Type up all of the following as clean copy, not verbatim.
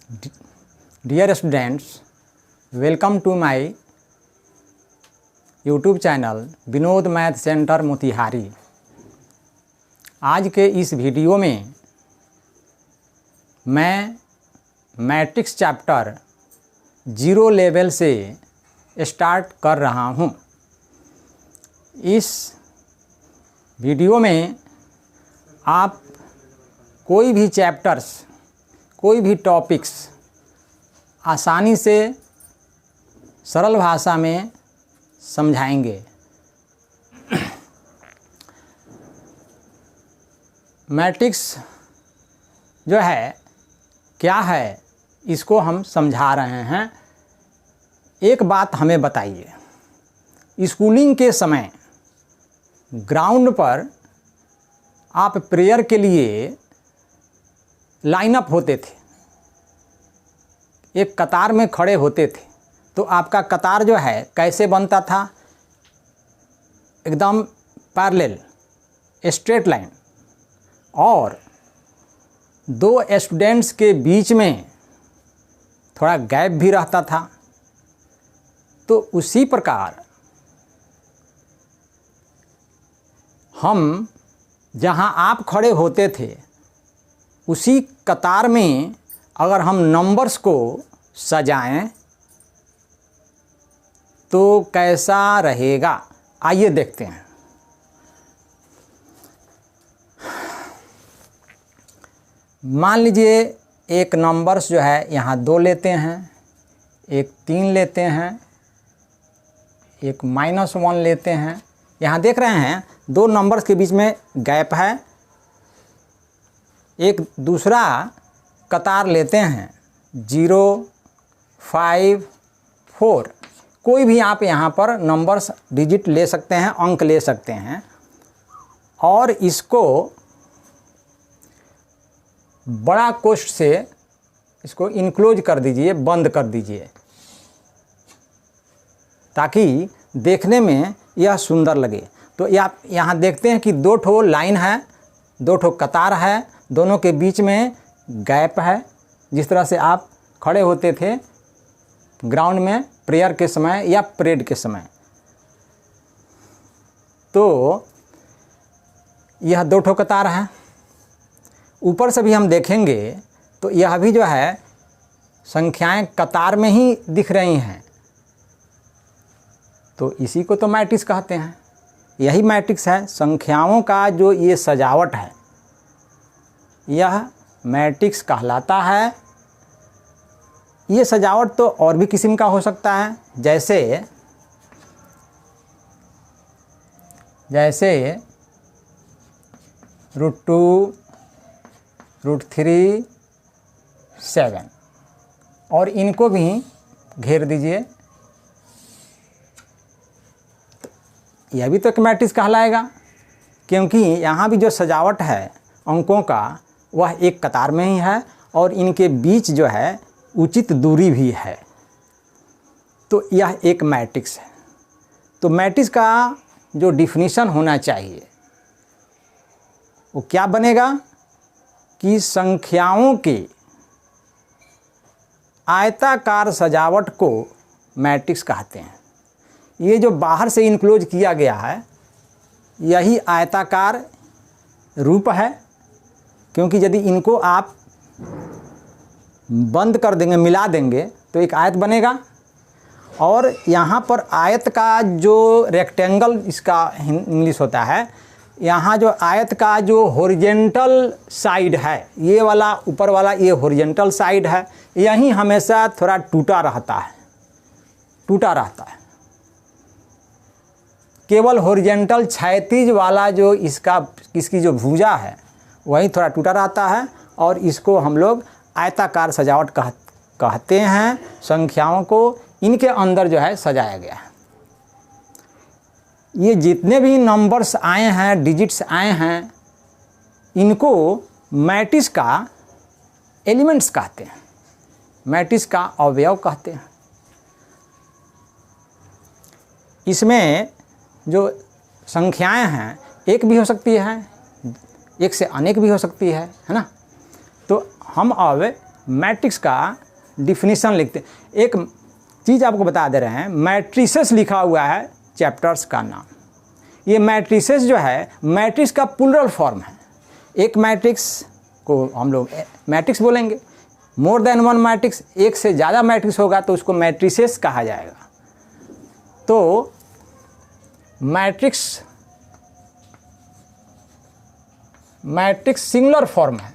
Dear students, welcome to my YouTube channel Vinod math center Motihari. आज के इस वीडियो में मैं मैट्रिक्स चैप्टर 0 लेवल से स्टार्ट कर रहा हूँ। इस वीडियो में आप कोई भी चैप्टर्स, कोई भी टॉपिक्स आसानी से सरल भाषा में समझाएंगे। मैट्रिक्स जो है क्या है, इसको हम समझा रहे हैं। एक बात हमें बताइए, स्कूलिंग के समय ग्राउंड पर आप प्रेयर के लिए लाइन अप होते थे, एक कतार में खड़े होते थे, तो आपका कतार जो है कैसे बनता था? एकदम पैरेलल स्ट्रेट लाइन, और दो स्टूडेंट्स के बीच में थोड़ा गैप भी रहता था। तो उसी प्रकार हम जहां आप खड़े होते थे, उसी कतार में अगर हम नंबर्स को सजाएं तो कैसा रहेगा, आइए देखते हैं। मान लीजिए एक नंबर्स जो है यहाँ 2 लेते हैं, एक 3 लेते हैं, एक -1 लेते हैं। यहाँ देख रहे हैं 2 नंबर्स के बीच में गैप है। एक दूसरा कतार लेते हैं 0, 5, 4। कोई भी आप यहाँ पर नंबर्स डिजिट ले सकते हैं, अंक ले सकते हैं, और इसको बड़ा कोष्ठ से इसको इनक्लोज कर दीजिए, बंद कर दीजिए, ताकि देखने में यह सुंदर लगे। तो आप यहाँ देखते हैं कि 2 ठो लाइन है, 2 ठो कतार है, दोनों के बीच में गैप है। जिस तरह से आप खड़े होते थे ग्राउंड में प्रेयर के समय या परेड के समय। तो यह 2 ठो कतार है। ऊपर से भी हम देखेंगे तो यह भी जो है संख्याएं कतार में ही दिख रही हैं, तो इसी को तो मैट्रिक्स कहते हैं। यही मैट्रिक्स है। संख्याओं का जो ये सजावट है, यह मैट्रिक्स कहलाता है। ये सजावट तो और भी किस्म का हो सकता है, जैसे √2, √3, 7, और इनको भी घेर दीजिए। यह भी तो एक मैट्रिक्स कहलाएगा, क्योंकि यहाँ भी जो सजावट है अंकों का, वह एक कतार में ही है, और इनके बीच जो है उचित दूरी भी है। तो यह एक मैट्रिक्स है। तो मैट्रिक्स का जो डिफिनीशन होना चाहिए वो क्या बनेगा कि संख्याओं के आयताकार सजावट को मैट्रिक्स कहते हैं। ये जो बाहर से इनक्लोज किया गया है, यही आयताकार रूप है, क्योंकि यदि इनको आप बंद कर देंगे, मिला देंगे, तो एक आयत बनेगा। और यहाँ पर आयत का जो रेक्टेंगल, इसका इंग्लिश होता है, यहाँ जो आयत का जो हॉरिजेंटल साइड है, ये वाला ऊपर वाला, ये हॉरिजेंटल साइड है, यहीं हमेशा थोड़ा टूटा रहता है, केवल हॉरिजेंटल क्षैतिज वाला जो इसकी जो भुजा है, वही थोड़ा टूटा रहता है, और इसको हम लोग आयताकार सजावट कहते हैं। संख्याओं को इनके अंदर जो है सजाया गया है। ये जितने भी नंबर्स आए हैं, डिजिट्स आए हैं, इनको मैट्रिक्स का एलिमेंट्स कहते हैं, मैट्रिक्स का अवयव कहते हैं। इसमें जो संख्याएं हैं, एक भी हो सकती है, एक से अनेक भी हो सकती है ना। तो हम अब मैट्रिक्स का डिफिनीशन लिखते हैं। एक चीज़ आपको बता दे रहे हैं, मैट्रिसेस लिखा हुआ है चैप्टर्स का नाम। ये मैट्रिसेस जो है मैट्रिक्स का प्लूरल फॉर्म है। एक मैट्रिक्स को हम लोग मैट्रिक्स बोलेंगे, मोर देन वन मैट्रिक्स, एक से ज़्यादा मैट्रिक्स होगा तो उसको मैट्रिसेस कहा जाएगा। तो मैट्रिक्स सिंगुलर फॉर्म है,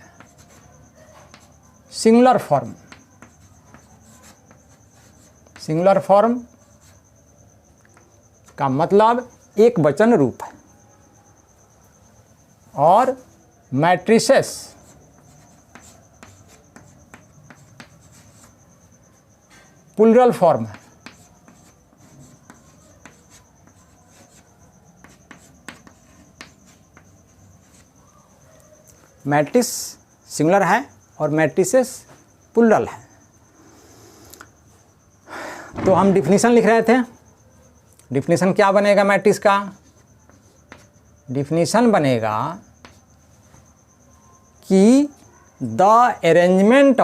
सिंगुलर फॉर्म का मतलब एक वचन रूप है, और मैट्रिसेस प्लूरल फॉर्म है। मैट्रिक्स सिंगुलर है और मैट्रिसेस प्लूरल है। तो हम डिफिनीशन लिख रहे थे। डिफिनीशन क्या बनेगा मैट्रिक्स का? डिफिनीशन बनेगा कि the arrangement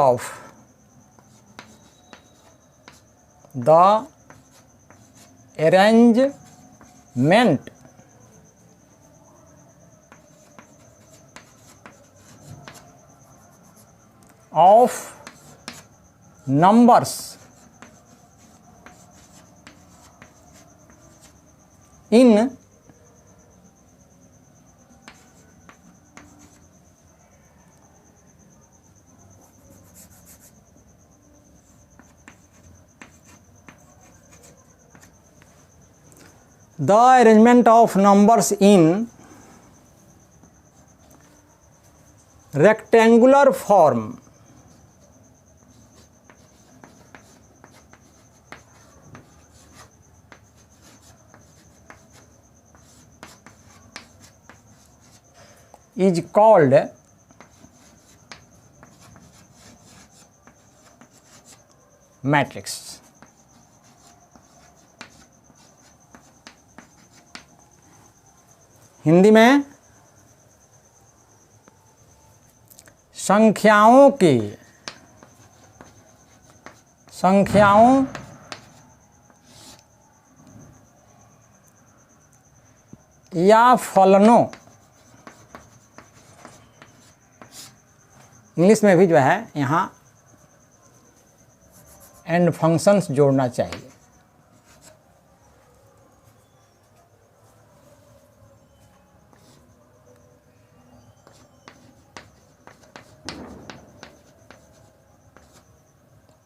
of numbers in the arrangement of numbers in rectangular form is called matrix। Hindi में संख्याओं या फलनों, इंग्लिश में भी जो है यहाँ एंड फंक्शंस जोड़ना चाहिए।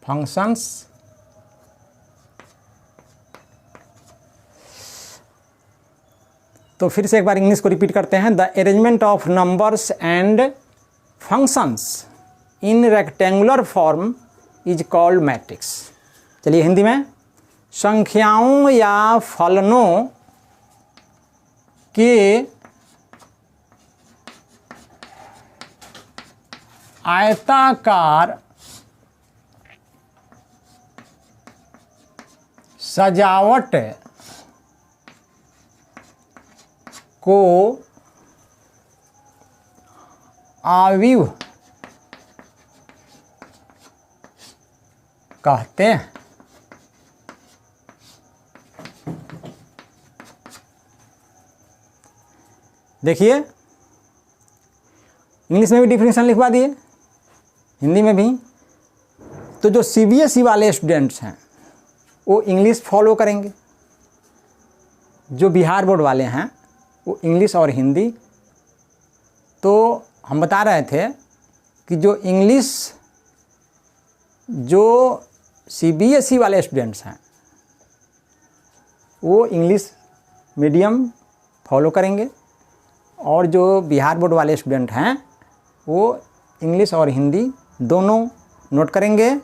फंक्शंस तो फिर से एक बार इंग्लिश को रिपीट करते हैं। The arrangement of numbers and functions in rectangular form is called matrix. चलिए हिंदी में, संख्याओं या फलनों के आयताकार सजावट को आव्यूह कहते हैं। देखिए इंग्लिश में भी डिफिनेशन लिखवा दिए, हिंदी में भी। तो जो सीबीएसई वाले स्टूडेंट्स हैं वो इंग्लिश फॉलो करेंगे, जो बिहार बोर्ड वाले हैं वो इंग्लिश और हिंदी। तो हम बता रहे थे कि जो सीबीएसई वाले स्टूडेंट्स हैं वो इंग्लिश मीडियम फॉलो करेंगे, और जो बिहार बोर्ड वाले स्टूडेंट हैं वो इंग्लिश और हिंदी दोनों नोट करेंगे।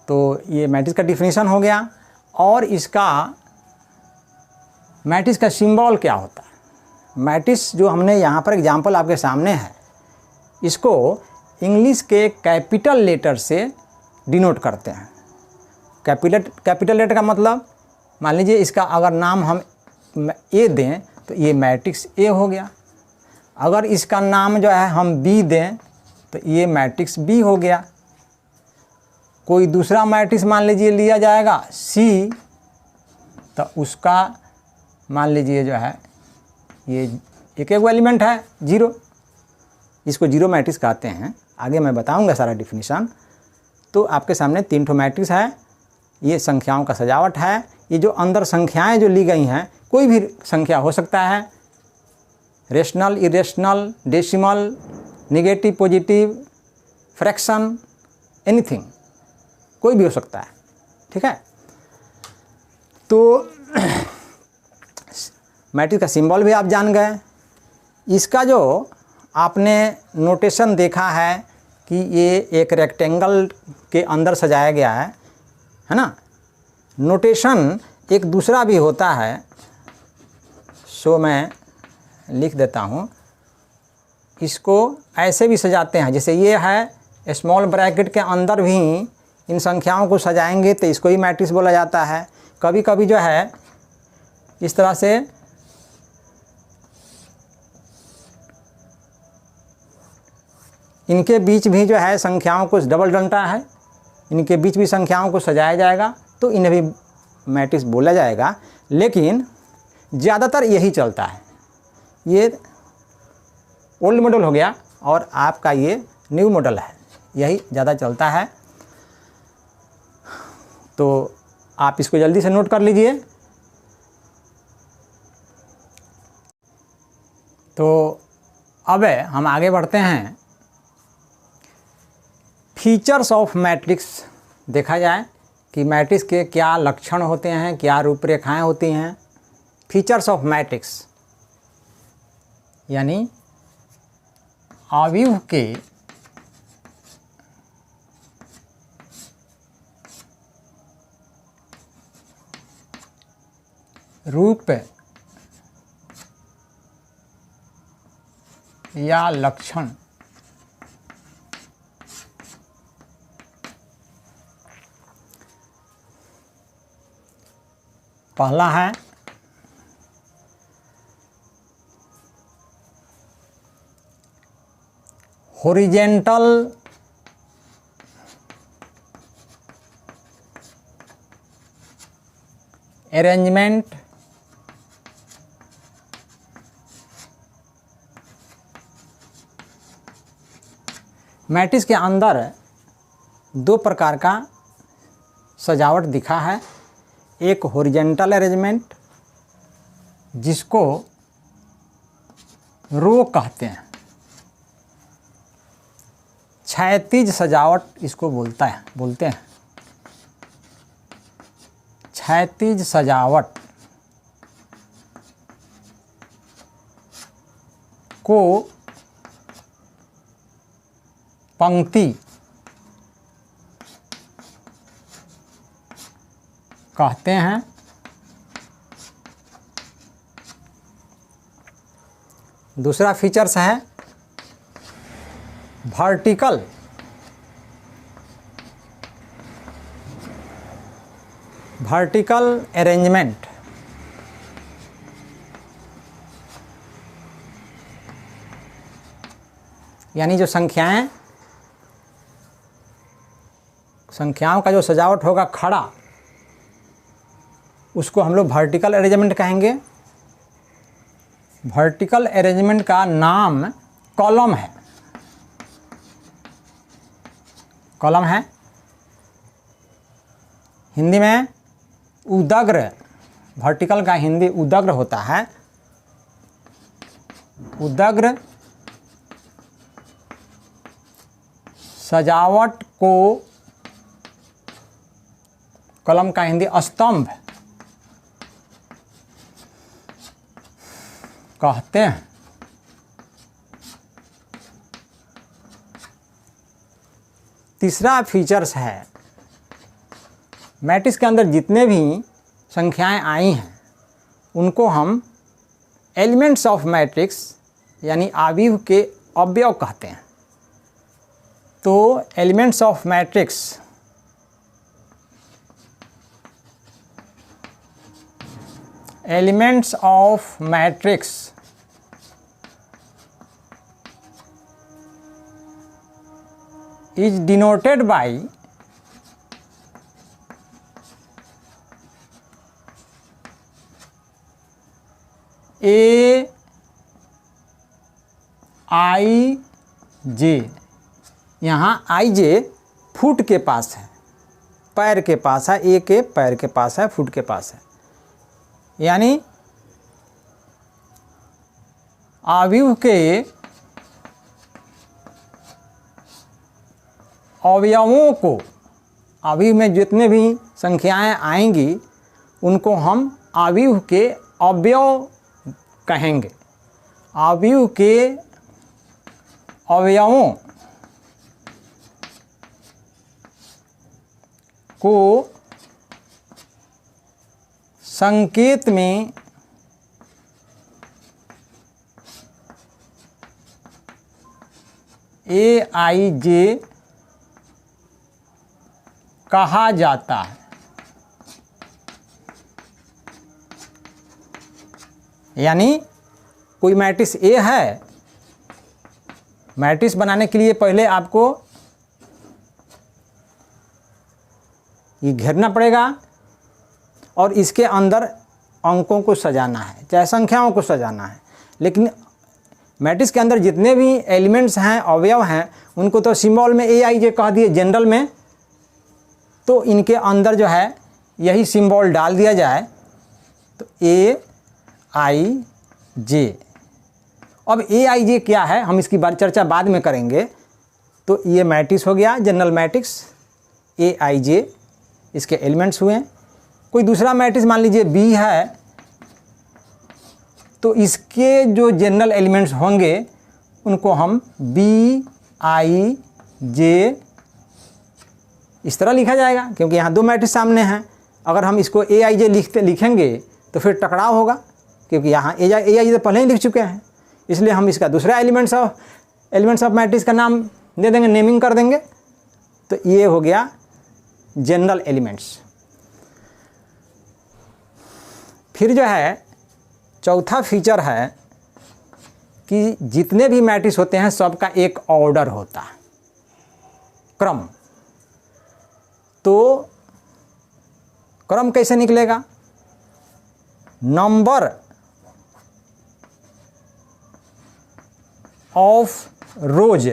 तो ये मैट्रिक्स का डिफिनीशन हो गया। और इसका मैट्रिक्स का सिंबल क्या होता है? मैट्रिक्स जो हमने यहाँ पर एग्जांपल आपके सामने है, इसको इंग्लिश के कैपिटल लेटर से डिनोट करते हैं। कैपिटल लेटर का मतलब, मान लीजिए इसका अगर नाम हम ए दें तो ये मैट्रिक्स ए हो गया। अगर इसका नाम जो है हम बी दें तो ये मैट्रिक्स बी हो गया। कोई दूसरा मैट्रिक्स मान लीजिए लिया जाएगा सी, तो उसका मान लीजिए जो है ये एक एलिमेंट है 0, इसको 0 मैट्रिक्स कहते हैं। आगे मैं बताऊंगा सारा डिफिनीशन। तो आपके सामने 3 ठो मैट्रिक्स है, ये संख्याओं का सजावट है। ये जो अंदर संख्याएं जो ली गई हैं, कोई भी संख्या हो सकता है, rational, irrational, decimal, negative, positive, fraction, anything, कोई भी हो सकता है। ठीक है, तो मैट्रिक्स का सिंबल भी आप जान गए। इसका जो आपने नोटेशन देखा है कि ये एक रेक्टेंगल के अंदर सजाया गया है ना। नोटेशन एक दूसरा भी होता है, सो मैं लिख देता हूँ। इसको ऐसे भी सजाते हैं, जैसे ये है स्मॉल ब्रैकेट के अंदर भी इन संख्याओं को सजाएंगे तो इसको ही मैट्रिक्स बोला जाता है। कभी कभी जो है इस तरह से इनके बीच भी जो है संख्याओं को डबल डंटा है, इनके बीच भी संख्याओं को सजाया जाएगा तो इन्हें भी मैट्रिक्स बोला जाएगा। लेकिन ज़्यादातर यही चलता है। ये ओल्ड मॉडल हो गया और आपका ये न्यू मॉडल है, यही ज़्यादा चलता है। तो आप इसको जल्दी से नोट कर लीजिए। तो अब हम आगे बढ़ते हैं। फीचर्स ऑफ मैट्रिक्स देखा जाए कि मैट्रिक्स के क्या लक्षण होते हैं, क्या रूपरेखाएं होती हैं। फीचर्स ऑफ मैट्रिक्स यानी अवयव के रूप या लक्षण। पहला है हॉरिजेंटल अरेंजमेंट मैट्रिक्स के अंदर 2 प्रकार का सजावट दिखा है। एक हॉरिजेंटल अरेंजमेंट जिसको रो कहते हैं, क्षैतिज सजावट इसको बोलते हैं। क्षैतिज सजावट को पंक्ति कहते हैं। दूसरा फीचर्स है वर्टिकल अरेंजमेंट। यानी जो संख्याओं का जो सजावट होगा खड़ा, उसको हम लोग वर्टिकल अरेंजमेंट कहेंगे। वर्टिकल अरेंजमेंट का नाम कॉलम है। कॉलम है हिंदी में उदग्र। वर्टिकल का हिंदी उदग्र होता है। उदग्र सजावट को कॉलम का हिंदी स्तंभ कहते हैं। तीसरा फीचर्स है मैट्रिक्स के अंदर जितने भी संख्याएं आई हैं उनको हम एलिमेंट्स ऑफ मैट्रिक्स यानी अवयव के अवयव कहते हैं। तो elements of elements of matrix is denoted by A I J. यहाँ आई जे फुट के पास है, पैर के पास है, ए के पैर के पास है, फुट के पास है। यानी अवयव के अवयवों को, अवयव में जितने भी संख्याएं आएंगी उनको हम अवयव के अवयव कहेंगे। अवयव के अवयवों को संकेत में ए आई जे कहा जाता है। यानी कोई मैट्रिक्स ए है, मैट्रिक्स बनाने के लिए पहले आपको ये घेरना पड़ेगा और इसके अंदर अंकों को सजाना है, चाहे संख्याओं को सजाना है। लेकिन मैट्रिक्स के अंदर जितने भी एलिमेंट्स हैं, अवयव हैं, उनको तो सिंबल में ए आई जे कह दिए जनरल में, तो इनके अंदर जो है यही सिंबल डाल दिया जाए तो ए आई जे। अब ए आई जे क्या है, हम इसकी चर्चा बाद में करेंगे। तो ये मैट्रिक्स हो गया, जनरल मैट्रिक्स ए आई जे, इसके एलिमेंट्स हुए। कोई दूसरा मैट्रिक्स मान लीजिए बी है, तो इसके जो जनरल एलिमेंट्स होंगे उनको हम बी आई जे इस तरह लिखा जाएगा, क्योंकि यहाँ दो मैट्रिक्स सामने हैं। अगर हम इसको ए आई जे लिखेंगे तो फिर टकराव होगा, क्योंकि यहाँ ए आई जे तो पहले ही लिख चुके हैं। इसलिए हम इसका दूसरा एलिमेंट्स ऑफ मैट्रिक्स का नाम दे देंगे, नेमिंग कर देंगे। तो ये हो गया जनरल एलिमेंट्स। फिर जो है चौथा फीचर है कि जितने भी मैट्रिक्स होते हैं सबका एक ऑर्डर होता है, क्रम। तो क्रम कैसे निकलेगा? Number of rose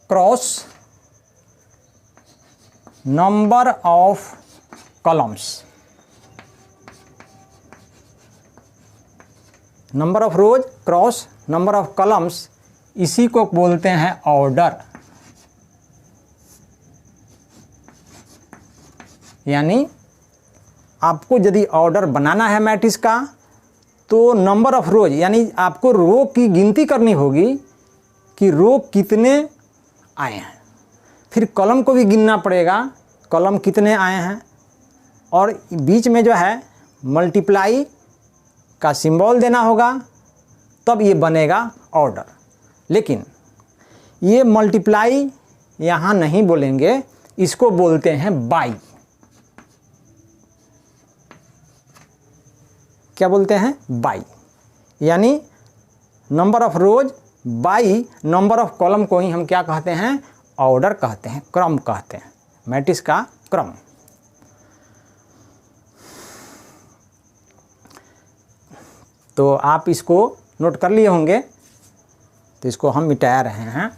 cross number of columns. Number of rose cross number of columns, इसी को बोलते हैं ऑर्डर। यानी आपको यदि ऑर्डर बनाना है मैट्रिक्स का, तो नंबर ऑफ रोज यानी आपको रो की गिनती करनी होगी कि रो कितने आए हैं। फिर कॉलम को भी गिनना पड़ेगा, कॉलम कितने आए हैं, और बीच में जो है मल्टीप्लाई का सिंबल देना होगा, तब ये बनेगा ऑर्डर। लेकिन ये मल्टीप्लाई यहाँ नहीं बोलेंगे, इसको बोलते हैं बाई। क्या बोलते हैं? बाई। यानी number of rows by number of column को ही हम क्या कहते हैं? ऑर्डर कहते हैं, क्रम कहते हैं, मैट्रिक्स का क्रम। तो आप इसको नोट कर लिए होंगे, तो इसको हम मिटा रहे हैं।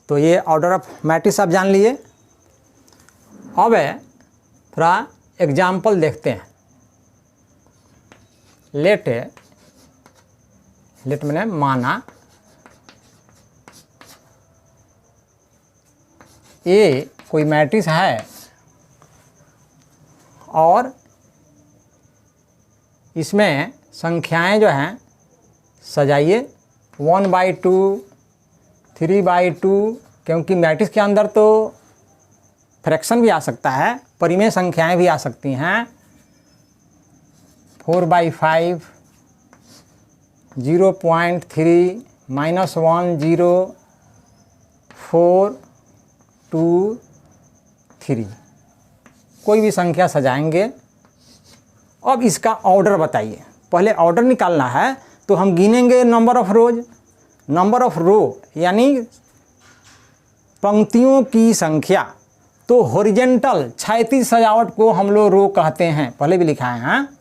तो ये ऑर्डर ऑफ मैट्रिक्स आप जान लिए। अब थोड़ा एग्जाम्पल देखते हैं। लेट मैंने माना ए कोई मैट्रिक्स है और इसमें संख्याएं जो हैं सजाइए 1/2, 3/2, क्योंकि मैट्रिक्स के अंदर तो फ्रैक्शन भी आ सकता है, परिमेय संख्याएं भी आ सकती हैं। 4/5, 0.3, -1, 0, 4, 2, 3, कोई भी संख्या सजाएंगे। अब इसका ऑर्डर बताइए। पहले ऑर्डर निकालना है तो हम गिनेंगे number of rows. Number of row यानी पंक्तियों की संख्या। तो हॉरिजेंटल क्षैतिज सजावट को हम लोग रो कहते हैं, पहले भी लिखा है। हाँ,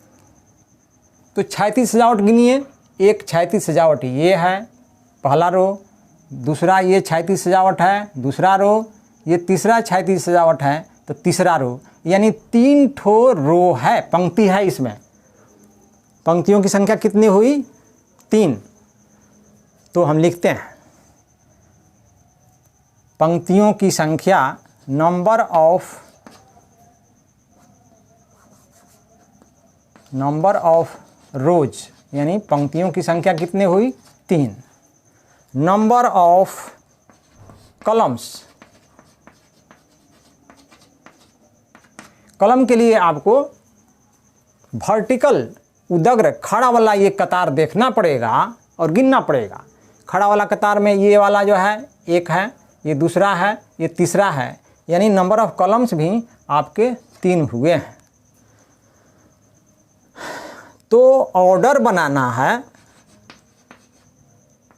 तो क्षैतिज सजावट गिनिए। एक क्षैतिज सजावट ये है, पहला रो। दूसरा ये क्षैतिज सजावट है, दूसरा रो। ये तीसरा क्षैतिज सजावट है, तो तीसरा रो। यानी 3 ठो रो है, पंक्ति है इसमें। पंक्तियों की संख्या कितनी हुई? 3। तो हम लिखते हैं पंक्तियों की संख्या, नंबर ऑफ रोज, यानी पंक्तियों की संख्या कितनी हुई? 3। नंबर ऑफ कॉलम्स, कॉलम के लिए आपको वर्टिकल उदग्र खड़ा वाला ये कतार देखना पड़ेगा और गिनना पड़ेगा। खड़ा वाला कतार में ये वाला जो है 1 है, ये दूसरा है, ये तीसरा है, यानी नंबर ऑफ कॉलम्स भी आपके 3 हुए हैं। तो ऑर्डर बनाना है,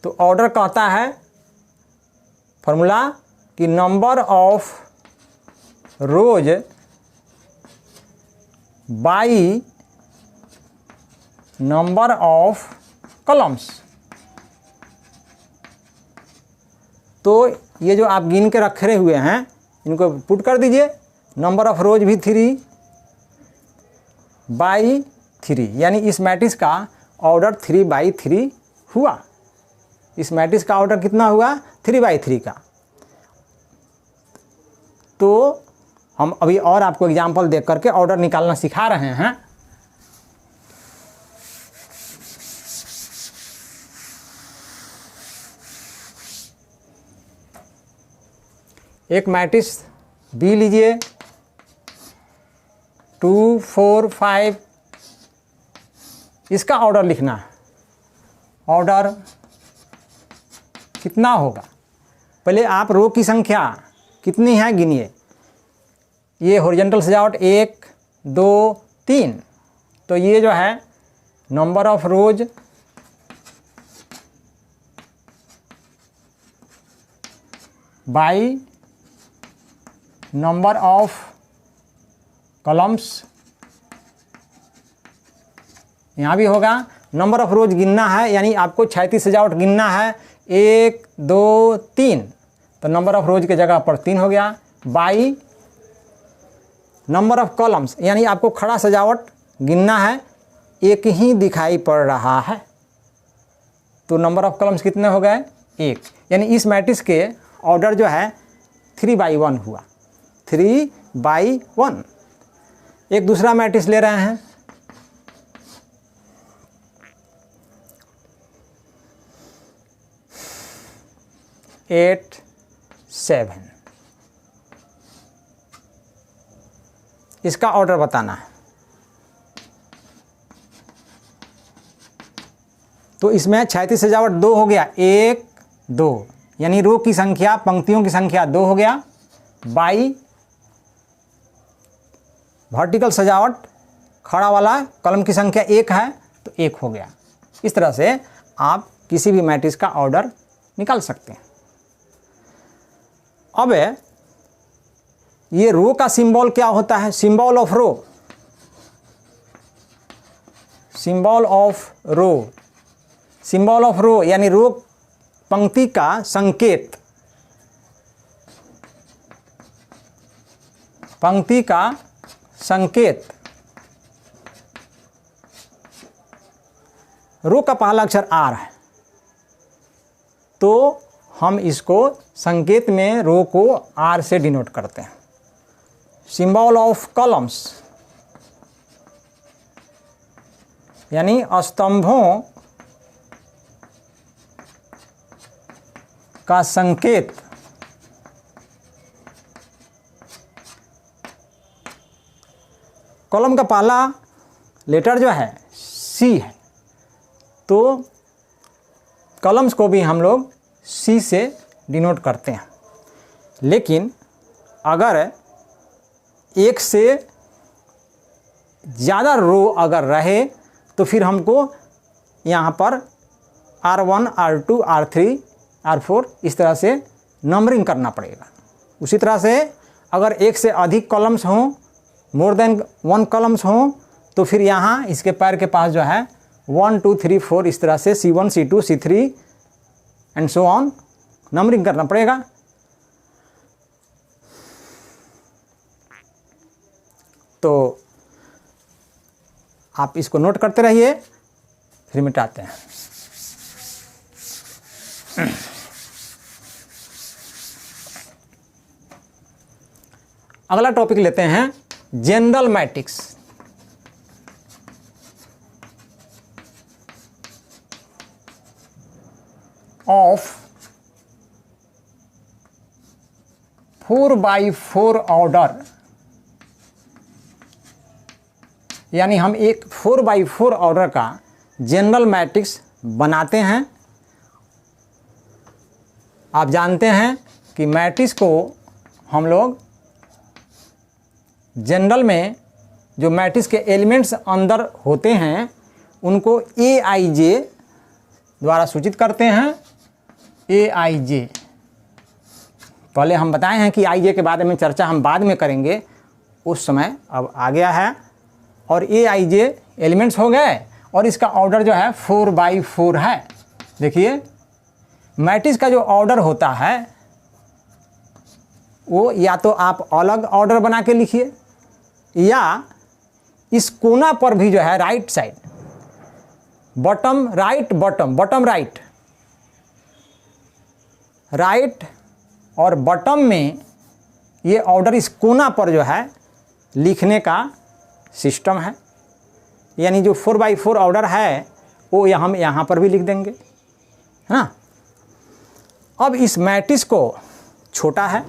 तो ऑर्डर कहता है फॉर्मूला कि number of rows by number of columns. तो ये जो आप गिन के रखे हुए हैं इनको पुट कर दीजिए। नंबर ऑफ रोज भी 3/3, यानी इस मैट्रिक्स का ऑर्डर 3/3 हुआ। इस मैट्रिक्स का ऑर्डर कितना हुआ? 3/3 का। तो हम अभी और आपको एग्जाम्पल देख करके ऑर्डर निकालना सिखा रहे हैं। एक मैट्रिक्स बी लीजिए, 2, 4, 5, इसका ऑर्डर लिखना है। ऑर्डर कितना होगा? पहले आप रो की संख्या कितनी है गिनिए। ये हॉरिजॉन्टल सजावट 1, 2, 3, तो ये जो है number of rows by number of columns. यहाँ भी होगा नंबर ऑफ रोज गिनना है, यानी आपको क्षैतिज सजावट गिनना है 1, 2, 3, तो नंबर ऑफ रोज की जगह पर 3 हो गया। बाई नंबर ऑफ कॉलम्स, यानी आपको खड़ा सजावट गिनना है, एक ही दिखाई पड़ रहा है, तो नंबर ऑफ कॉलम्स कितने हो गए? 1। यानी इस मैट्रिक्स के ऑर्डर जो है 3/1 हुआ। 3/1। एक दूसरा मैट्रिक्स ले रहे हैं, एट 7, इसका ऑर्डर बताना है। तो इसमें क्षैतिज सजावट 2 हो गया, 1, 2, यानी रो की संख्या, पंक्तियों की संख्या 2 हो गया। बाई वर्टिकल सजावट खड़ा वाला कॉलम की संख्या 1 है, तो 1 हो गया। इस तरह से आप किसी भी मैट्रिक्स का ऑर्डर निकाल सकते हैं। अब ये रो का सिंबल क्या होता है? Symbol of row, symbol of row, symbol of row यानी रो पंक्ति का संकेत, पंक्ति का संकेत। रो का पहला अक्षर आर है, तो हम इसको संकेत में रो को आर से डिनोट करते हैं। सिंबल ऑफ कॉलम्स यानी स्तंभों का संकेत कॉलम का पहला लेटर जो है सी है, तो कॉलम्स को भी हम लोग सी से डिनोट करते हैं। लेकिन अगर एक से ज़्यादा रो अगर रहे तो फिर हमको यहाँ पर R1, R2, R3, R4 इस तरह से नंबरिंग करना पड़ेगा। उसी तरह से अगर एक से अधिक कॉलम्स हों, मोर देन 1 कॉलम्स हों, तो फिर यहाँ इसके पैर के पास जो है 1, 2, 3, 4 इस तरह से C1, C2, C3 and so on numbering करना पड़ेगा। तो आप इसको नोट करते रहिए, फिर मिटाते हैं। अगला टॉपिक लेते हैं general matrix. Of 4x4 order, यानी हम एक 4x4 ऑर्डर का जनरल मैट्रिक्स बनाते हैं। आप जानते हैं कि मैट्रिक्स को हम लोग जनरल में जो मैट्रिक्स के एलिमेंट्स अंदर होते हैं उनको AIJ द्वारा सूचित करते हैं। AIJ पहले हम बताए हैं कि IJ के बारे में चर्चा हम बाद में करेंगे, उस समय अब आ गया है। और AIJ एलिमेंट्स हो गए और इसका ऑर्डर जो है 4x4 है। देखिए मैट्रिक्स का जो ऑर्डर होता है वो या तो आप अलग ऑर्डर बना के लिखिए, या इस कोना पर भी जो है right side bottom right, bottom right, right और बॉटम में ये ऑर्डर इस कोना पर जो है लिखने का सिस्टम है। यानी जो 4x4 ऑर्डर है वो हम यहाँ पर भी लिख देंगे, है ना। अब इस मैट्रिक्स को छोटा है,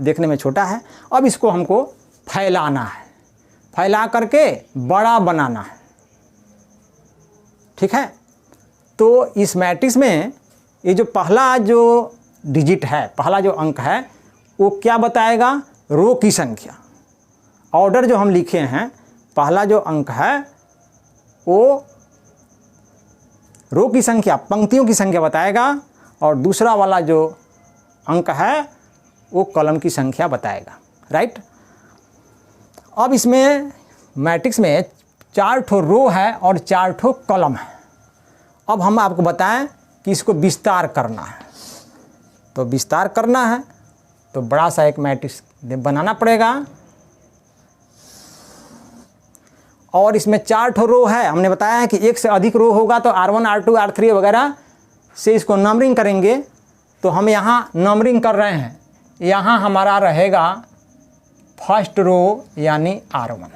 देखने में छोटा है, अब इसको हमको फैलाना है, फैला करके बड़ा बनाना है, ठीक है। तो इस मैट्रिक्स में ये जो पहला जो डिजिट है, पहला जो अंक है, वो क्या बताएगा? रो की संख्या। ऑर्डर जो हम लिखे हैं, पहला जो अंक है वो रो की संख्या, पंक्तियों की संख्या बताएगा, और दूसरा वाला जो अंक है वो कॉलम की संख्या बताएगा, राइट। अब इसमें मैट्रिक्स में 4 ठो रो है और 4 ठो कॉलम है। अब हम आपको बताएं कि इसको विस्तार करना है, तो विस्तार करना है तो बड़ा सा एक मैट्रिक्स बनाना पड़ेगा। और इसमें 4 ठो रो है, हमने बताया है कि एक से अधिक रो होगा तो R1, R2, R3 वगैरह से इसको नंबरिंग करेंगे। तो हम यहाँ नंबरिंग कर रहे हैं, यहाँ हमारा रहेगा फर्स्ट रो यानी R1।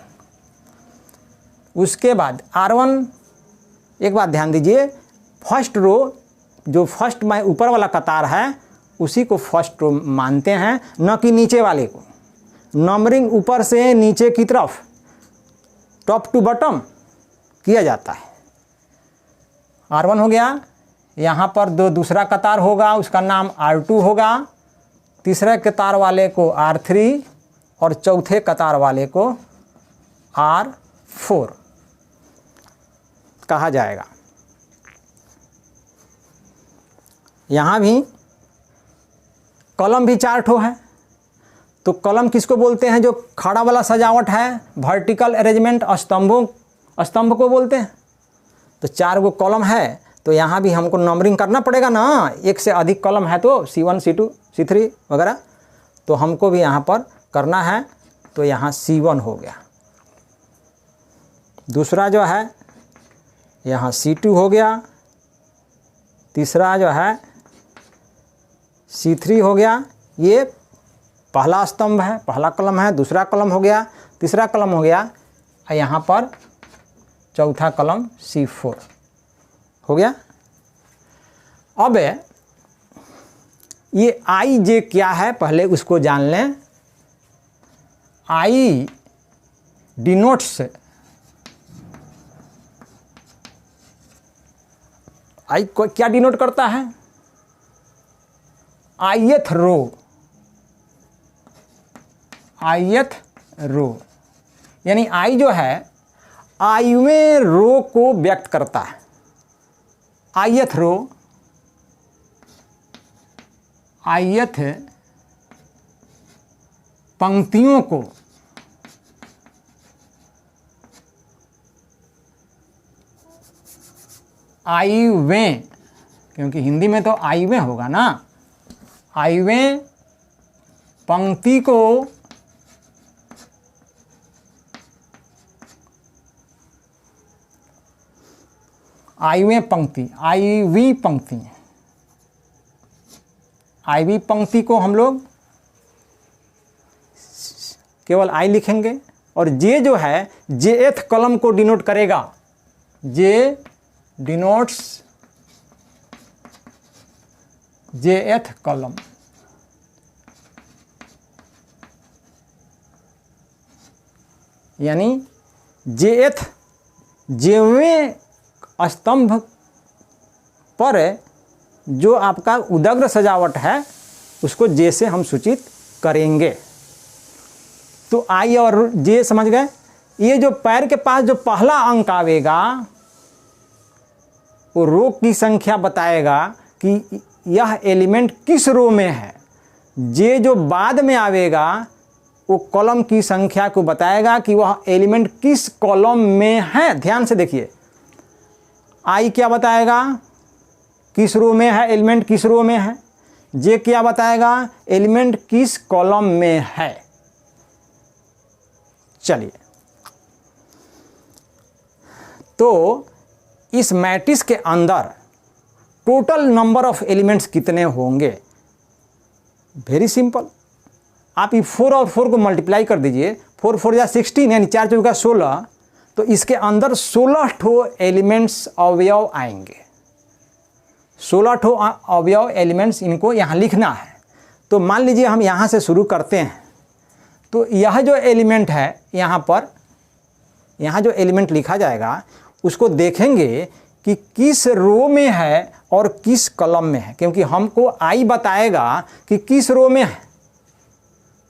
उसके बाद R1, एक बात ध्यान दीजिए, फर्स्ट रो जो फर्स्ट में ऊपर वाला कतार है उसी को फर्स्ट रो मानते हैं, न कि नीचे वाले को। नंबरिंग ऊपर से नीचे की तरफ, टॉप टू बॉटम किया जाता है। R1 हो गया, यहाँ पर दूसरा कतार होगा उसका नाम R2 होगा, तीसरे कतार वाले को R3 और चौथे कतार वाले को R4 कहा जाएगा। यहाँ भी कॉलम भी 4 ठो है, तो कॉलम किसको बोलते हैं? जो खड़ा वाला सजावट है, वर्टिकल अरेंजमेंट, स्तंभ को बोलते हैं। तो 4 गो कॉलम है, तो यहाँ भी हमको नंबरिंग करना पड़ेगा ना। एक से अधिक कॉलम है तो C1, C2, C3 वगैरह, तो हमको भी यहाँ पर करना है। तो यहाँ C1 हो गया, दूसरा जो है यहाँ C2 हो गया, तीसरा जो है C3 हो गया। ये पहला स्तंभ है, पहला कॉलम है, दूसरा कॉलम हो गया, तीसरा कॉलम हो गया, और यहाँ पर चौथा कॉलम C4 हो गया। अब ये आई जे क्या है पहले उसको जान लें। आई डिनोट्स, आई को क्या डिनोट करता है? आईएथ रो, आईएथ रो, यानी आई जो है आईवें रो को व्यक्त करता है। आईएथ रो, आईएथ पंक्तियों को आईवें, क्योंकि हिंदी में तो आईवें होगा ना, आईवें पंक्ति को आईवें पंक्ति, आईवी पंक्ति, आईवी पंक्ति को हम लोग केवल आई लिखेंगे और जे जो है जेएथ कॉलम को डिनोट करेगा। जे डिनोट्स जेएथ कॉलम, यानी जेएथ जेवें स्तंभ पर जो आपका उदग्र सजावट है उसको जे से हम सूचित करेंगे। तो आई और जे समझ गए। ये जो पैर के पास जो पहला अंक आवेगा वो रो की संख्या बताएगा कि यह एलिमेंट किस रो में है। जे जो बाद में आवेगा वो कॉलम की संख्या को बताएगा कि वह एलिमेंट किस कॉलम में है। ध्यान से देखिए, आई क्या बताएगा? किस रो में है, एलिमेंट किस रो में है। जे क्या बताएगा? एलिमेंट किस कॉलम में है। चलिए, तो इस मैट्रिक्स के अंदर टोटल नंबर ऑफ एलिमेंट्स कितने होंगे? वेरी सिंपल, आप ये 4 और 4 को मल्टीप्लाई कर दीजिए। 4 4 या 16, यानी 4 चौका 16। तो इसके अंदर 16 ठो एलिमेंट्स अवयव आएंगे। 16 ठो अवयव एलिमेंट्स इनको यहाँ लिखना है। तो मान लीजिए हम यहाँ से शुरू करते हैं। तो यह जो एलिमेंट है यहाँ पर, यहाँ जो एलिमेंट लिखा जाएगा उसको देखेंगे कि किस रो में है और किस कॉलम में है, क्योंकि हमको आई बताएगा कि किस रो में है,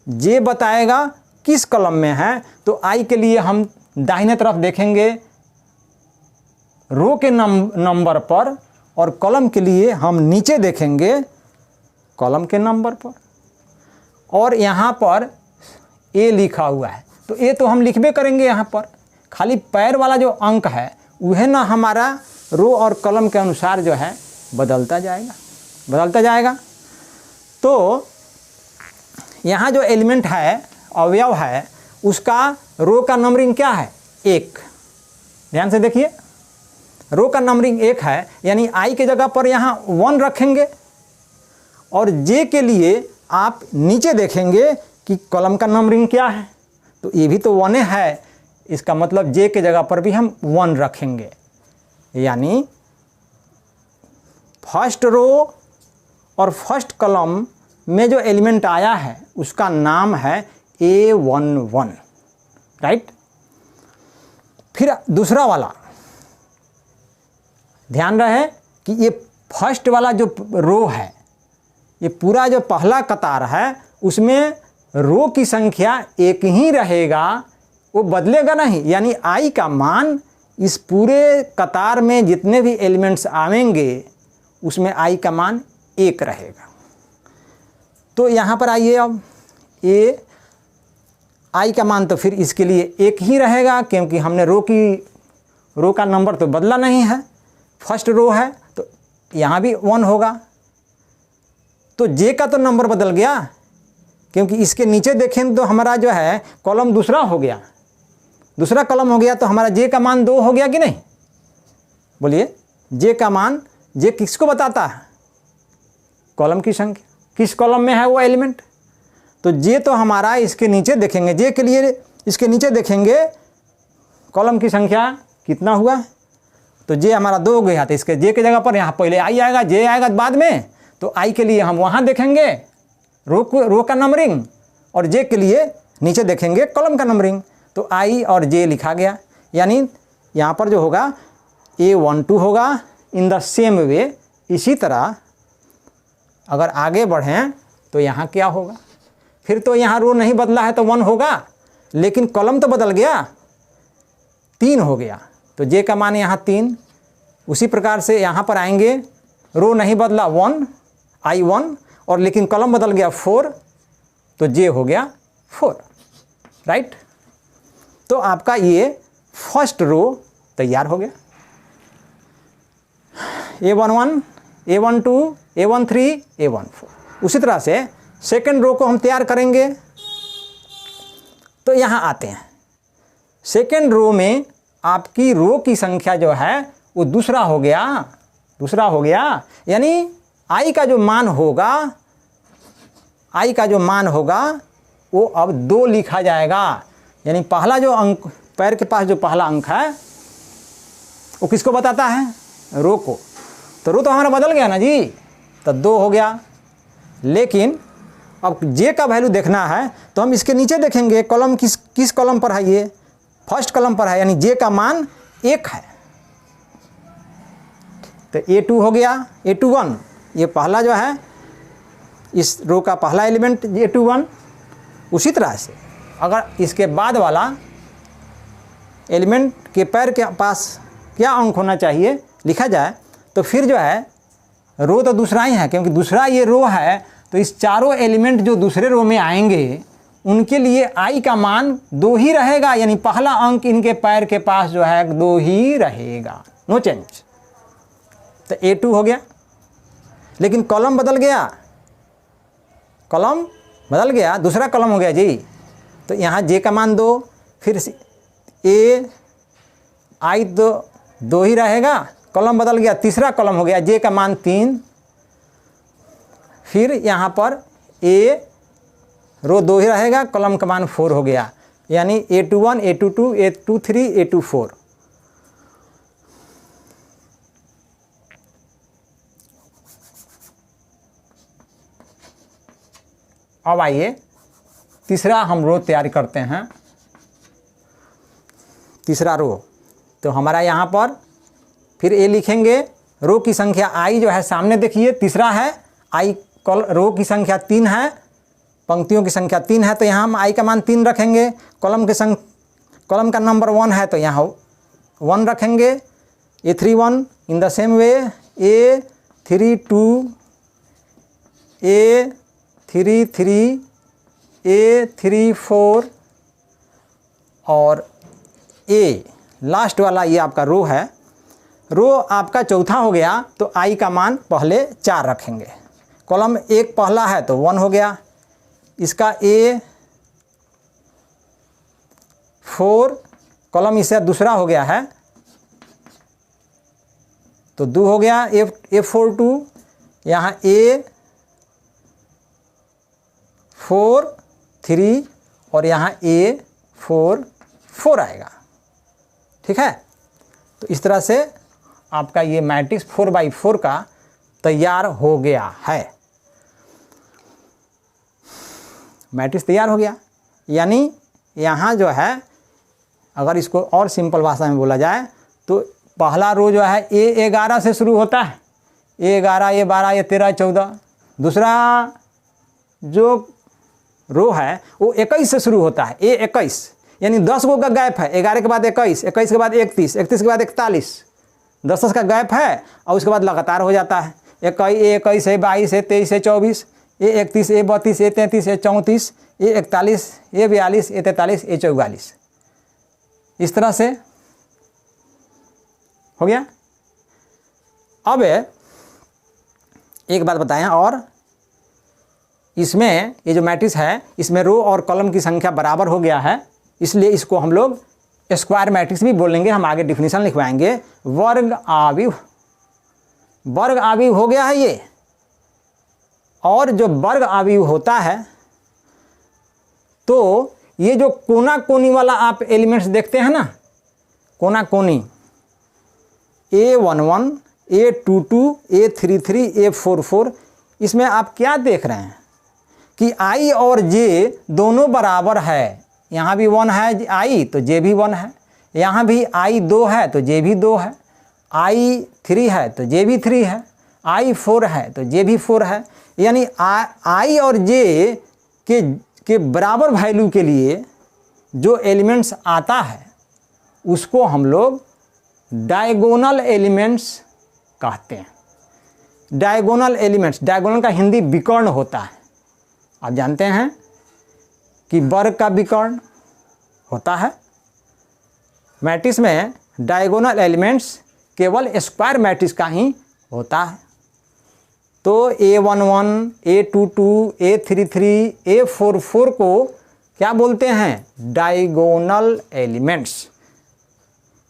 जे बताएगा किस कॉलम में है। तो आई के लिए हम दाहिने तरफ देखेंगे रो के नंबर पर और कॉलम के लिए हम नीचे देखेंगे कॉलम के नंबर पर। और यहाँ पर ए लिखा हुआ है तो ए तो हम लिखबे करेंगे यहाँ पर, खाली पैर वाला जो अंक है वह ना हमारा रो और कॉलम के अनुसार जो है बदलता जाएगा। तो यहाँ जो एलिमेंट है, अवयव है, उसका रो का नंबरिंग क्या है? 1। ध्यान से देखिए, रो का नंबरिंग 1 है, यानी आई के जगह पर यहाँ 1 रखेंगे। और जे के लिए आप नीचे देखेंगे कि कॉलम का नंबरिंग क्या है, तो ये भी तो 1 है। इसका मतलब जे के जगह पर भी हम 1 रखेंगे, यानी फर्स्ट रो और फर्स्ट कॉलम में जो एलिमेंट आया है उसका नाम है A11, राइट। फिर दूसरा वाला, ध्यान रहे कि ये फर्स्ट वाला जो रो है, ये पूरा जो पहला कतार है उसमें रो की संख्या 1 ही रहेगा, वो बदलेगा नहीं। यानी आई का मान इस पूरे कतार में जितने भी एलिमेंट्स आवेंगे उसमें आई का मान 1 रहेगा। तो यहाँ पर आइए, अब ए आई का मान तो फिर इसके लिए 1 ही रहेगा, क्योंकि हमने रो का नंबर तो बदला नहीं है। फर्स्ट रो है तो यहाँ भी 1 होगा। तो जे का तो नंबर बदल गया, क्योंकि इसके नीचे देखें तो हमारा जो है कॉलम दूसरा हो गया, दूसरा कॉलम हो गया। तो हमारा जे का मान 2 हो गया कि नहीं? बोलिए, जे का मान, जे किसको बताता है? कॉलम की संख्या, किस कॉलम में है वो एलिमेंट। तो जे तो हमारा इसके नीचे देखेंगे, जे के लिए इसके नीचे देखेंगे कॉलम की संख्या कितना हुआ। तो जे हमारा 2 हो गया, तो इसके जे की जगह पर यहाँ पहले आई आएगा, जे आएगा बाद में। तो आई के लिए हम वहाँ देखेंगे रो का नंबरिंग, और जे के लिए नीचे देखेंगे कॉलम का नंबरिंग। तो आई और जे लिखा गया, यानी यहाँ पर जो होगा A12 होगा। इन द सेम वे, इसी तरह अगर आगे बढ़ें तो यहाँ क्या होगा, फिर तो यहाँ रो नहीं बदला है तो 1 होगा, लेकिन कॉलम तो बदल गया, 3 हो गया, तो जे का मान यहाँ 3। उसी प्रकार से यहाँ पर आएंगे, रो नहीं बदला 1 I1, और लेकिन कॉलम बदल गया 4, तो जे हो गया 4, राइट। तो आपका ये फर्स्ट रो तैयार हो गया। A11, A12, A13, A14। उसी तरह से सेकेंड रो को हम तैयार करेंगे। तो यहाँ आते हैं, सेकेंड रो में आपकी रो की संख्या जो है वो दूसरा हो गया, यानी आई का जो मान होगा वो अब 2 लिखा जाएगा। यानी पहला जो अंक, पैर के पास जो पहला अंक है वो किसको बताता है, रो को। तो रो तो हमारा बदल गया ना जी, तो 2 हो गया। लेकिन अब जे का वैल्यू देखना है तो हम इसके नीचे देखेंगे कॉलम किस कॉलम पर है, ये फर्स्ट कॉलम पर है, यानी जे का मान 1 है। तो A2 हो गया, A21, ये पहला जो है इस रो का पहला एलिमेंट A21। उसी तरह से अगर इसके बाद वाला एलिमेंट के पैर के पास क्या अंक होना चाहिए लिखा जाए, तो फिर जो है रो तो दूसरा ही है, क्योंकि दूसरा ये रो है, तो इस चारों एलिमेंट जो दूसरे रो में आएंगे उनके लिए आई का मान 2 ही रहेगा, यानी पहला अंक इनके पैर के पास जो है 2 ही रहेगा, नो चेंज। तो A2 हो गया, लेकिन कॉलम बदल गया, दूसरा कॉलम हो गया जी। तो यहाँ जे का मान 2, फिर आई तो 2 ही रहेगा, कॉलम बदल गया, तीसरा कॉलम हो गया, जे का मान 3। फिर यहाँ पर रो 2 ही रहेगा, कॉलम का मान 4 हो गया, यानी A21, A22, A23, A24। अब आइए तीसरा हम रो तैयार करते हैं। तीसरा रो तो हमारा यहाँ पर फिर ए लिखेंगे, रो की संख्या आई जो है सामने देखिए, तीसरा है आई, रो की संख्या 3 है, पंक्तियों की संख्या 3 है, तो यहाँ हम आई का मान 3 रखेंगे। कॉलम का नंबर 1 है तो यहाँ 1 रखेंगे। A31 in the same way, A32, A33, A34 और A लास्ट वाला ये आपका रो है। रो आपका चौथा हो गया तो आई का मान पहले 4 रखेंगे। कॉलम 1 पहला है तो 1 हो गया, इसका A4 कॉलम इससे दूसरा हो गया है तो 2 हो गया, A42, यहाँ A43 और यहाँ A44 आएगा, ठीक है। तो इस तरह से आपका ये मैट्रिक्स 4x4 का तैयार हो गया है। मैट्रिक्स तैयार हो गया, यानी यहाँ जो है अगर इसको और सिंपल भाषा में बोला जाए तो पहला रो जो है A11 से शुरू होता है, A11, A12, A13, A14। दूसरा जो रो है वो 21 से शुरू होता है, A21, यानी 10 गो का गैप है, 11 के बाद 21, 21 के बाद 31, 31 के बाद 41, 10 का गैप है और उसके बाद लगातार हो जाता है। A21 है, 22 है, 23 है, 24, A31, A32, A33, A34, A41, A42, A43, A44, इस तरह से हो गया। अब एक बात बताएं, और इसमें ये जो मैट्रिक्स है इसमें रो और कॉलम की संख्या बराबर हो गया है, इसलिए इसको हम लोग स्क्वायर मैट्रिक्स भी बोलेंगे। हम आगे डिफिनीशन लिखवाएंगे। वर्ग आविव हो गया है ये। और जो वर्ग आविव होता है तो ये जो कोना कोनी वाला आप एलिमेंट्स देखते हैं ना, कोना कोनी, A11, A22, A33, A44, इसमें आप क्या देख रहे हैं कि I और J दोनों बराबर है। यहाँ भी 1 है I तो J भी 1 है, यहाँ भी I 2 है तो J भी 2 है, I 3 है तो J भी 3 है, I 4 है तो J भी 4 है। यानी I और J के बराबर वैल्यू के लिए जो एलिमेंट्स आता है उसको हम लोग डायगोनल एलिमेंट्स कहते हैं। डायगोनल एलिमेंट्स, डायगोनल का हिंदी विकर्ण होता है। आप जानते हैं कि वर्ग का विकर्ण होता है। मैट्रिक्स में डायगोनल एलिमेंट्स केवल स्क्वायर मैट्रिक्स का ही होता है। तो A11, A22, A33, A44 को क्या बोलते हैं? Diagonal elements.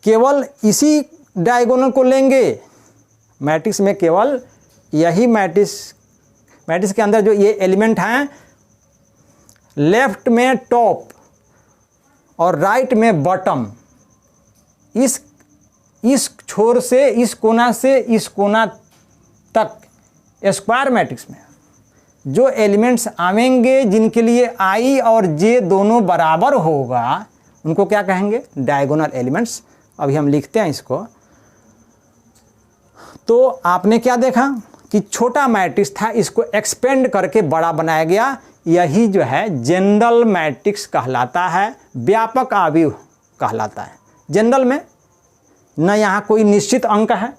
केवल इसी डायगोनल को लेंगे। मैट्रिक्स में केवल यही मैट्रिक्स के अंदर जो ये एलिमेंट हैं, लेफ्ट में टॉप और राइट में बॉटम, इस छोर से इस कोना से इस कोना तक स्क्वायर मैट्रिक्स में जो एलिमेंट्स आवेंगे जिनके लिए I और J दोनों बराबर होगा उनको क्या कहेंगे? Diagonal elements. अभी हम लिखते हैं इसको। तो आपने क्या देखा कि छोटा मैट्रिक्स था, इसको एक्सपेंड करके बड़ा बनाया गया। यही जो है जनरल मैट्रिक्स कहलाता है, व्यापक आव्यूह कहलाता है। जनरल में न यहाँ कोई निश्चित अंक है,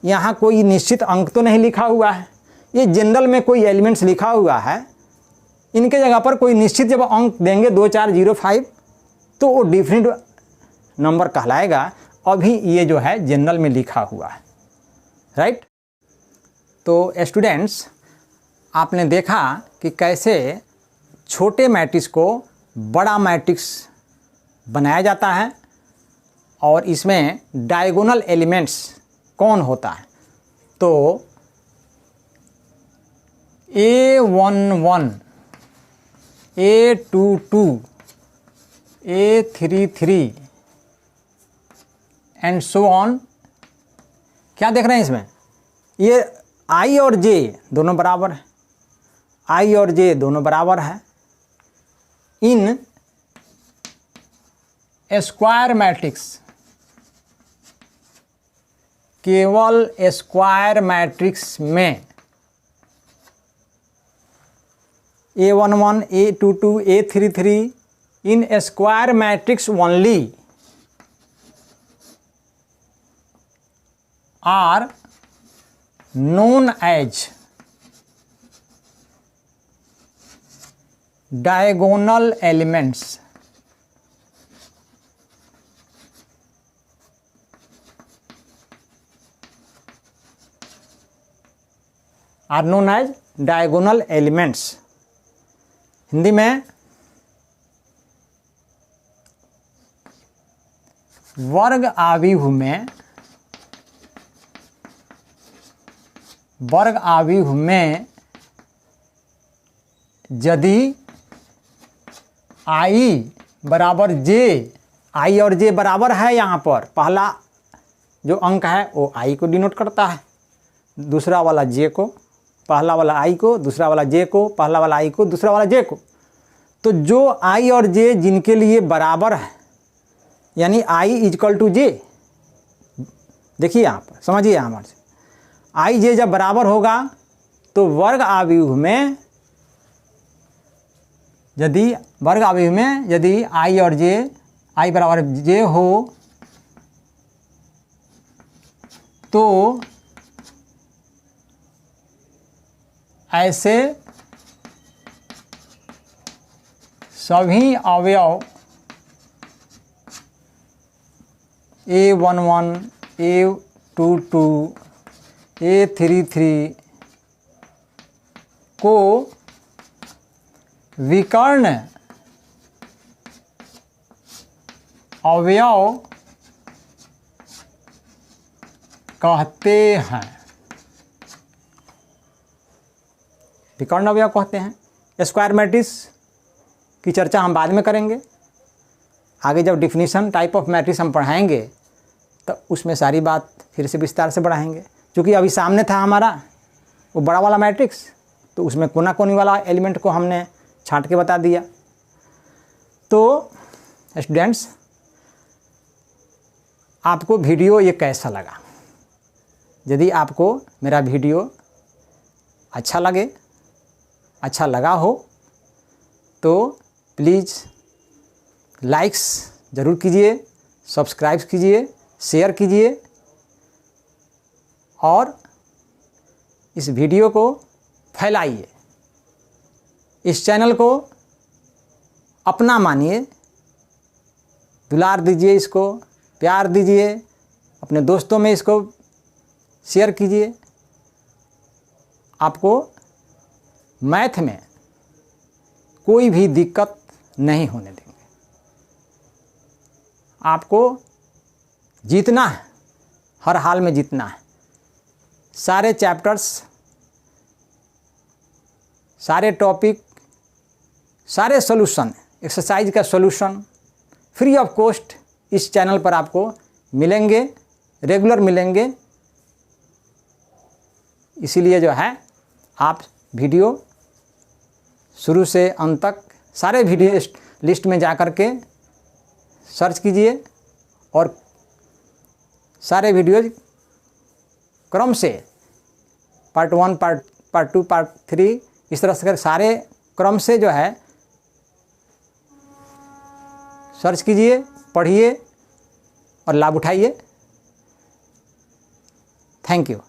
यहाँ कोई निश्चित अंक तो नहीं लिखा हुआ है। ये जनरल में कोई एलिमेंट्स लिखा हुआ है, इनके जगह पर कोई निश्चित जब अंक देंगे 2 4 0 5 तो वो डिफरेंट नंबर कहलाएगा। अभी ये जो है जनरल में लिखा हुआ है, राइट। तो स्टूडेंट्स, आपने देखा कि कैसे छोटे मैट्रिक्स को बड़ा मैट्रिक्स बनाया जाता है और इसमें डायगोनल एलिमेंट्स कौन होता है। तो A11, A22, A33 and so on. क्या देख रहे हैं इसमें? ये I और J दोनों बराबर है, I और J दोनों बराबर है इन स्क्वायर मैट्रिक्स। केवल स्क्वायर मैट्रिक्स में A11, A22, A33 in square matrix only are known as diagonal elements. Are known as diagonal elements. Hindi में वर्ग आव्यूह में यदि I बराबर J, I और J बराबर है, यहाँ पर पहला जो अंक है वो I को डिनोट करता है, दूसरा वाला J को, पहला वाला I को, दूसरा वाला J को, पहला वाला I को, दूसरा वाला J को। तो जो I और J जिनके लिए बराबर है, यानी I इजकल टू J, देखिए यहाँ पर, समझिए हमारे से, I J जब बराबर होगा तो वर्ग आव्यूह में यदि I और J, I बराबर J हो तो ऐसे सभी अवयव A11, A22, A33 को विकर्ण अवयव कहते हैं। विकर्ण अवयव कहते हैं। स्क्वायर मैट्रिक्स की चर्चा हम बाद में करेंगे। आगे जब डिफिनीशन टाइप ऑफ मैट्रिक्स हम पढ़ाएंगे तो उसमें सारी बात फिर से विस्तार से बढ़ाएंगे। क्योंकि अभी सामने था हमारा वो बड़ा वाला मैट्रिक्स, तो उसमें कोना कोनी वाला एलिमेंट को हमने छांट के बता दिया। तो स्टूडेंट्स, आपको वीडियो ये कैसा लगा? यदि आपको मेरा वीडियो अच्छा लगा हो तो प्लीज़ लाइक्स ज़रूर कीजिए, सब्सक्राइब कीजिए, शेयर कीजिए और इस वीडियो को फैलाइए। इस चैनल को अपना मानिए, दुलार दीजिए, इसको प्यार दीजिए, अपने दोस्तों में इसको शेयर कीजिए। आपको मैथ में कोई भी दिक्कत नहीं होने देंगे। आपको जीतना है, हर हाल में जीतना है। सारे चैप्टर्स, सारे टॉपिक, सारे सॉल्यूशन, एक्सरसाइज का सॉल्यूशन फ्री ऑफ कॉस्ट इस चैनल पर आपको मिलेंगे, रेगुलर मिलेंगे। इसीलिए जो है आप वीडियो शुरू से अंत तक सारे वीडियो लिस्ट में जा कर के सर्च कीजिए और सारे वीडियो क्रम से पार्ट 1, पार्ट 2, पार्ट 3 इस तरह से सारे क्रम से जो है सर्च कीजिए, पढ़िए और लाभ उठाइए। Thank you.